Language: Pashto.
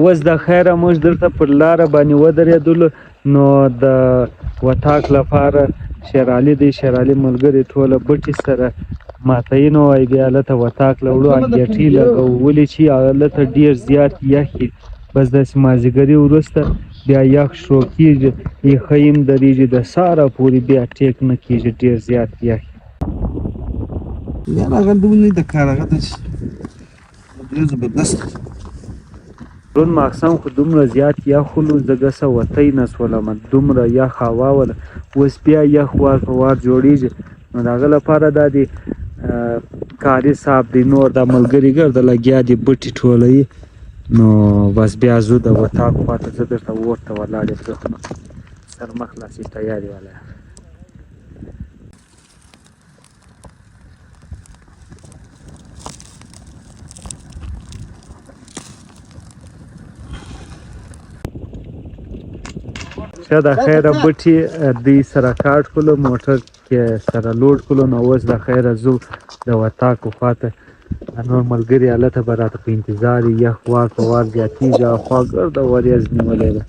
اوس د خیره موږ دلته پر لاره باندې ودرېدلو نو د وطاق لپاره شېرعلي دی شېرعلي ملګري ټوله بټې سره ماتوي نو وایي بیا هلته وطاق له وړو انګېټۍ لګوو ولې چې هلته ډېر زیات یخ وي بس داسې مازدیګري وروسته بیا یخ شروع کېږي یخی هم درېږي د سهاره پورې بیا ټیک نه کېږي ډېر زیات یخ یار هغه دومره د کار هغه ډېر زبردست پرون ماښام خو دومره زیات یخ ولو زه ګسه وتی نه شولم دومره یخ هوا وله اوس بیا یخ وار په وار جوړېږي نو د هغه لپاره دا د کاري صاحب دی نور دا ملګري ګرده لګیا دي بټې ټولوي نو بس بیا زه د وطاق خواته زه درته اور ته ولاړ یم دلته نو سر مه خلاصې تیار یې والا ښه د خیره بټې دوی سره کاټ کړلو موټر کې سره لوډ کړلو نو اوس د خیره ځو د وطاق خواته نور ملګري هلته به راته په انتظار یخ وار په وار زیاتېږي او خوا ګرده وریځ نیولې ده